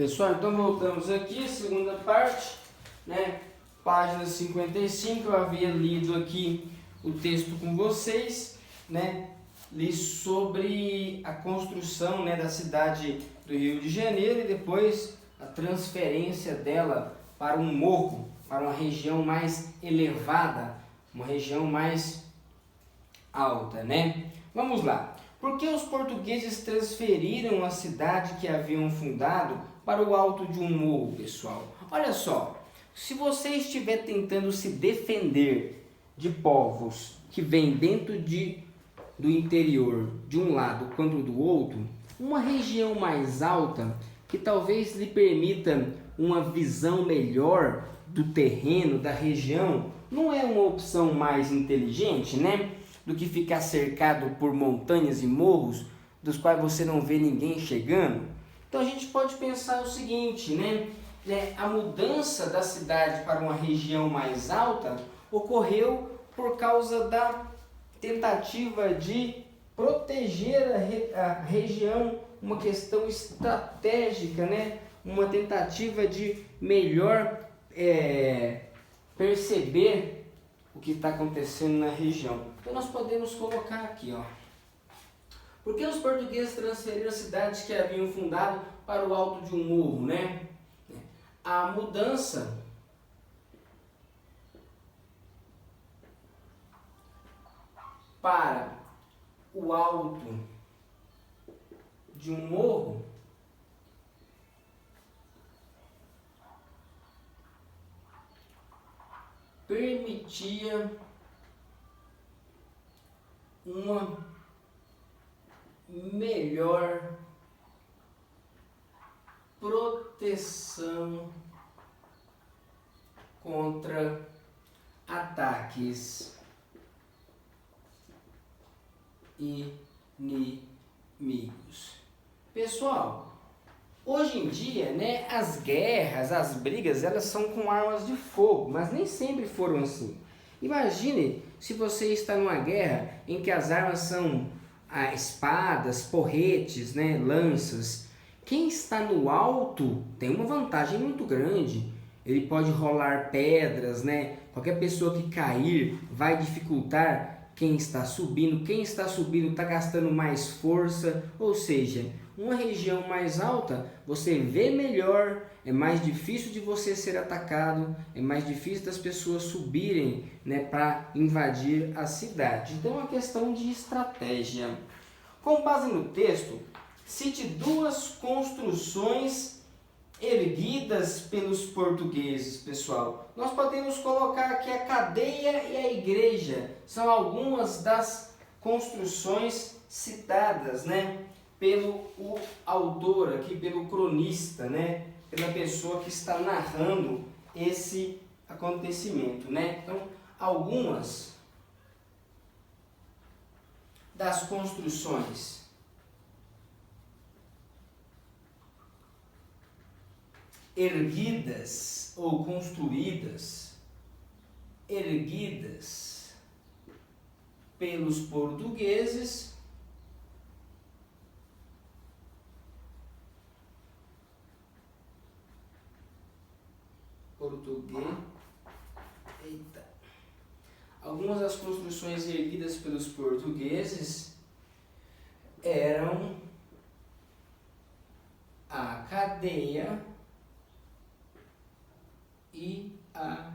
Pessoal, então voltamos aqui, segunda parte, né? Página 55, eu havia lido aqui o texto com vocês, né? Li sobre a construção, né, da cidade do Rio de Janeiro e depois a transferência dela para um morro, para uma região mais elevada, uma região mais alta, né? Vamos lá. Por que os portugueses transferiram a cidade que haviam fundado para o alto de um morro, pessoal? Olha só, se você estiver tentando se defender de povos que vêm do interior, de um lado quanto do outro, uma região mais alta que talvez lhe permita uma visão melhor do terreno, da região, não é uma opção mais inteligente, né? Do que ficar cercado por montanhas e morros, dos quais você não vê ninguém chegando. Então a gente pode pensar o seguinte, né? A mudança da cidade para uma região mais alta ocorreu por causa da tentativa de proteger a região, uma questão estratégica, né? Uma tentativa de melhor perceber o que está acontecendo na região. Então nós podemos colocar aqui, ó. Por que os portugueses transferiram as cidades que haviam fundado para o alto de um morro, né? A mudança para o alto de um morro permitia uma melhor proteção contra ataques inimigos. Pessoal, hoje em dia, né, as guerras, as brigas, elas são com armas de fogo, mas nem sempre foram assim. Imagine se você está numa guerra em que as armas são espadas, porretes, né, lanças. Quem está no alto tem uma vantagem muito grande. Ele pode rolar pedras, né? Qualquer pessoa que cair vai dificultar quem está subindo. Quem está subindo está gastando mais força, ou seja, uma região mais alta você vê melhor, é mais difícil de você ser atacado, é mais difícil das pessoas subirem, né, para invadir a cidade. Então é uma questão de estratégia. Com base no texto, cite duas construções erguidas pelos portugueses, pessoal. Nós podemos colocar aqui a cadeia e a igreja. São algumas das construções citadas, né, pelo autor aqui, pelo cronista, né, pela pessoa que está narrando esse acontecimento, né? Então, algumas das construções erguidas ou construídas, erguidas pelos portugueses Algumas das construções erguidas pelos portugueses eram a cadeia e a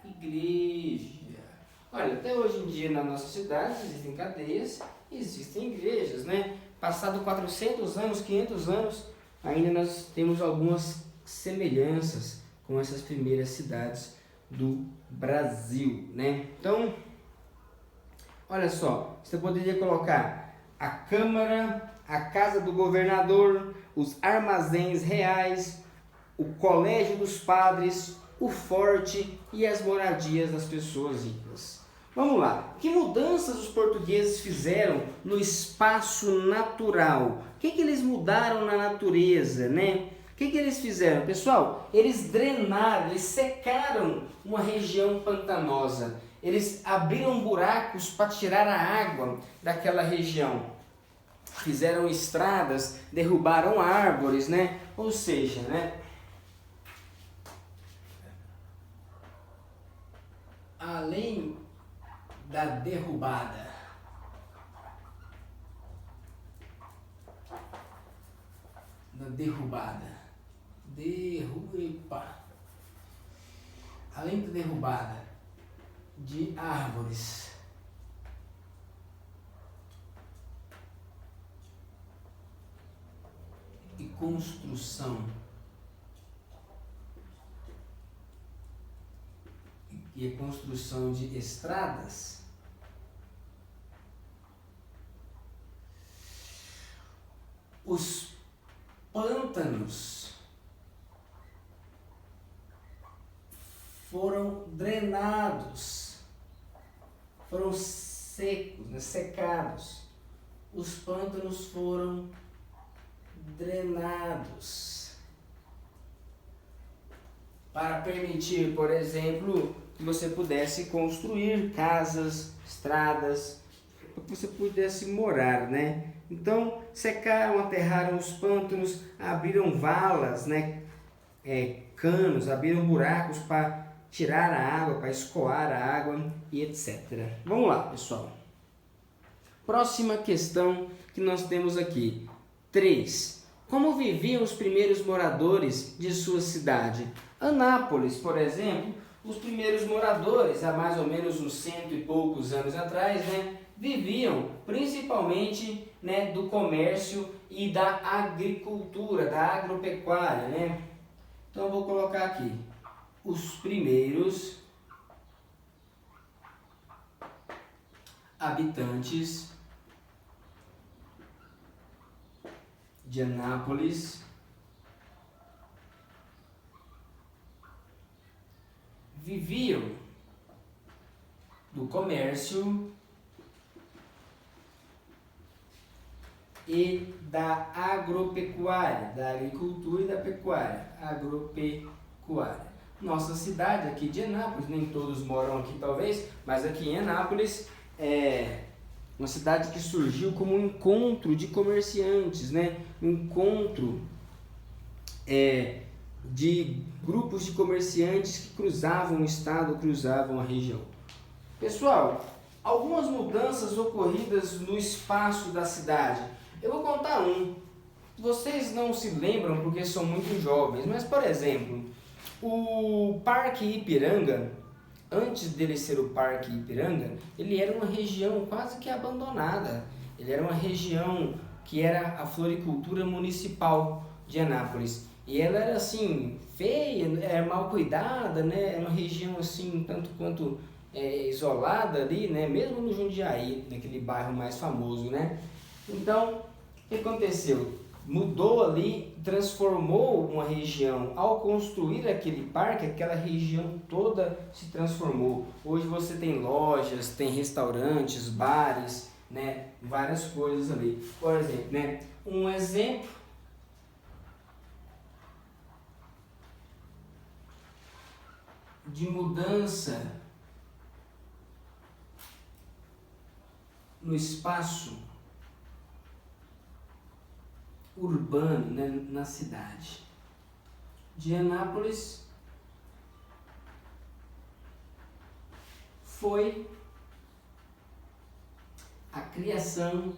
igreja. Olha, até hoje em dia na nossa cidade existem cadeias e existem igrejas, né? Passado 400 anos, 500 anos, ainda nós temos algumas semelhanças com essas primeiras cidades do Brasil, né? Então, olha só, você poderia colocar a Câmara, a Casa do Governador, os armazéns reais, o Colégio dos Padres, o Forte e as moradias das pessoas ricas. Vamos lá, que mudanças os portugueses fizeram no espaço natural? O que eles mudaram na natureza, né? O que eles fizeram? Pessoal, eles drenaram, eles secaram uma região pantanosa. Eles abriram buracos para tirar a água daquela região. fizeram estradas, derrubaram árvores, né? Ou seja, né? Além da derrubada além da derrubada de árvores e construção de estradas, os pântanos foram drenados, foram secos, né, secados. Os pântanos foram drenados para permitir, por exemplo, que você pudesse construir casas, estradas, para que você pudesse morar, né? Então, secaram, aterraram os pântanos, abriram valas, né? Canos, abriram buracos para tirar a água, para escoar a água e etc. Vamos lá, pessoal. Próxima questão que nós temos aqui. 3. Como viviam os primeiros moradores de sua cidade? Anápolis, por exemplo, os primeiros moradores, há mais ou menos uns 100 e poucos anos atrás, né, viviam principalmente, né, do comércio e da agricultura, da agropecuária, né? Então eu vou colocar aqui os primeiros habitantes de Anápolis viviam do comércio e da agropecuária, da agricultura e da pecuária, agropecuária. Nossa cidade aqui de Anápolis, nem todos moram aqui talvez, mas aqui em Anápolis é uma cidade que surgiu como um encontro de comerciantes, né? Um encontro de grupos de comerciantes que cruzavam o estado, cruzavam a região. Pessoal, algumas mudanças ocorridas no espaço da cidade. Eu vou contar um. Vocês não se lembram porque são muito jovens, mas por exemplo, o Parque Ipiranga, antes dele ser o Parque Ipiranga, ele era uma região quase que abandonada. Ele era uma região que era a floricultura municipal de Anápolis. E ela era assim, feia, era mal cuidada, né? Era uma região assim, tanto quanto isolada ali, né? Mesmo no Jundiaí, naquele bairro mais famoso, né? Então, o que aconteceu? Mudou ali, transformou uma região. Ao construir aquele parque, aquela região toda se transformou. Hoje você tem lojas, tem restaurantes, bares, né? Várias coisas ali. Por exemplo, né? Um exemplo de mudança no espaço urbano, né, na cidade de Anápolis foi a criação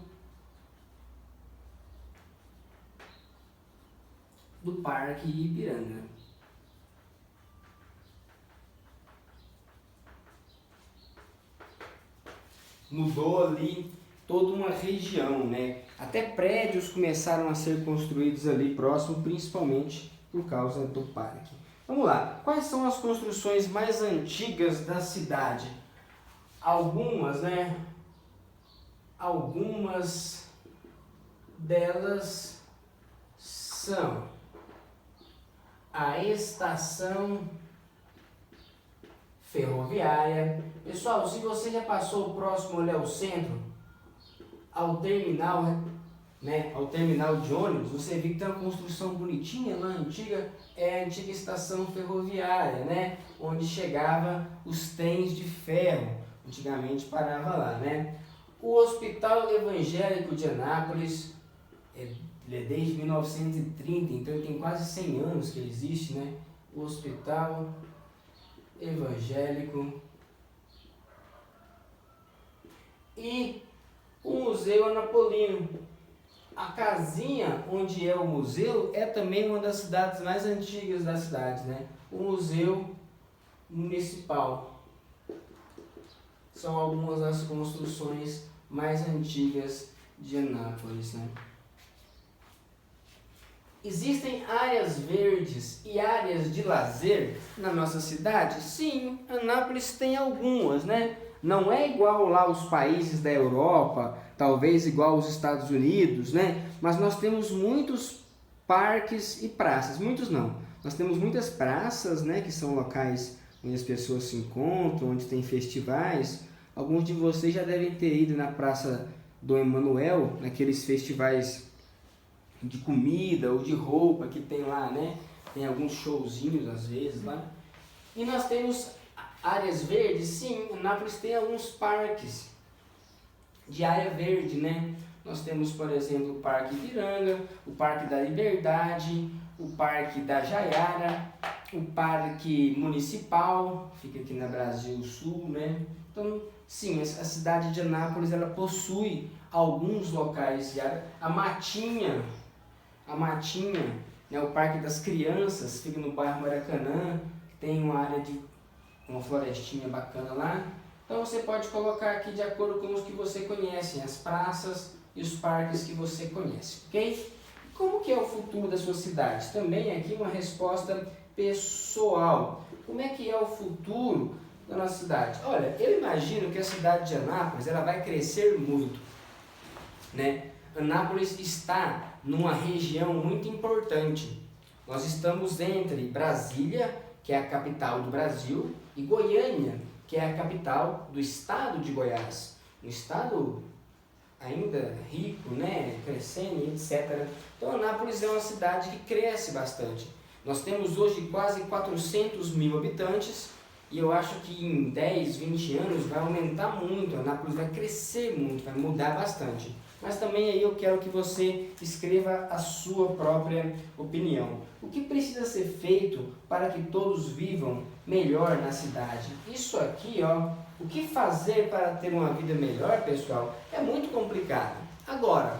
do Parque Ipiranga. Mudou ali toda uma região, né? Até prédios começaram a ser construídos ali próximo, principalmente por causa do parque. Vamos lá, quais são as construções mais antigas da cidade? Algumas, né? Algumas delas são a estação ferroviária. Pessoal, se você já passou próximo ali ao centro, ao terminal, né, ao terminal de ônibus, você vê que tem uma construção bonitinha lá, antiga, é a antiga estação ferroviária, né, onde chegava os trens de ferro, antigamente parava lá, né. O Hospital Evangélico de Anápolis, ele é desde 1930, então ele tem quase 100 anos que ele existe, né? O Hospital Evangélico e o Museu Anapolino. A casinha onde é o museu é também uma das cidades mais antigas da cidade, né? O Museu Municipal. São algumas das construções mais antigas de Anápolis, né? Existem áreas verdes e áreas de lazer na nossa cidade? Sim, Anápolis tem algumas, né? Não é igual lá os países da Europa, talvez igual os Estados Unidos, né? Mas nós temos muitos parques e praças, muitos não. Nós temos muitas praças, né, que são locais onde as pessoas se encontram, onde tem festivais. Alguns de vocês já devem ter ido na Praça do Emanuel, naqueles festivais de comida ou de roupa que tem lá, né? Tem alguns showzinhos às vezes lá. E nós temos áreas verdes, sim, Anápolis tem alguns parques de área verde, né? Nós temos, por exemplo, o Parque Ipiranga, o Parque da Liberdade, o Parque da Jaiara, o Parque Municipal, fica aqui na Brasil Sul, né? Então, sim, a cidade de Anápolis, ela possui alguns locais de área. A Matinha, né, o Parque das Crianças, fica no bairro Maracanã, tem uma área de uma florestinha bacana lá. Então você pode colocar aqui de acordo com os que você conhece, as praças e os parques que você conhece, ok? Como que é o futuro da sua cidade? Também aqui uma resposta pessoal. Como é que é o futuro da nossa cidade? Olha, eu imagino que a cidade de Anápolis ela vai crescer muito, né? Anápolis está numa região muito importante. Nós estamos entre Brasília, que é a capital do Brasil, e Goiânia, que é a capital do estado de Goiás. Um estado ainda rico, né, crescendo, etc. Então Anápolis é uma cidade que cresce bastante. Nós temos hoje quase 400 mil habitantes e eu acho que em 10, 20 anos vai aumentar muito. Anápolis vai crescer muito, vai mudar bastante. Mas também aí eu quero que você escreva a sua própria opinião. O que precisa ser feito para que todos vivam melhor na cidade? Isso aqui, ó, o que fazer para ter uma vida melhor, pessoal, é muito complicado. Agora,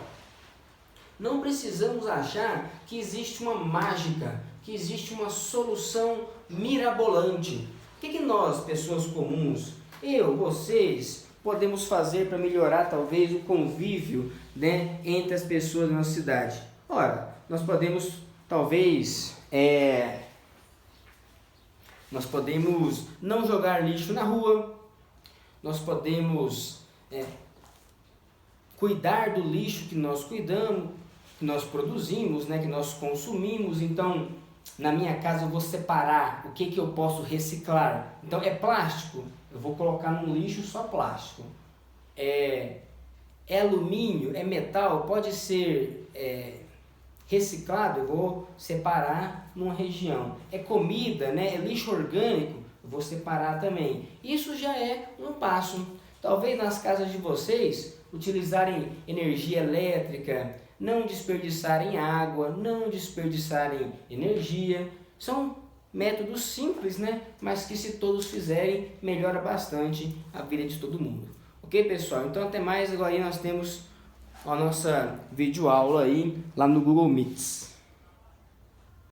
não precisamos achar que existe uma mágica, que existe uma solução mirabolante. O que nós, pessoas comuns, eu, vocês, podemos fazer para melhorar talvez o convívio, né, entre as pessoas da nossa cidade? Ora, nós podemos talvez não jogar lixo na rua, nós podemos cuidar do lixo que nós cuidamos, que nós produzimos, né, que nós consumimos. Então, na minha casa eu vou separar o que eu posso reciclar. Então, é plástico, eu vou colocar num lixo só plástico. É alumínio, é metal, pode ser reciclado, eu vou separar numa região. É comida, né, é lixo orgânico, eu vou separar também. Isso já é um passo. Talvez nas casas de vocês utilizarem energia elétrica, não desperdiçarem água, não desperdiçarem energia. São métodos simples, né? Mas que se todos fizerem, melhora bastante a vida de todo mundo. Ok, pessoal? Então até mais. Agora nós temos a nossa videoaula aí lá no Google Meets.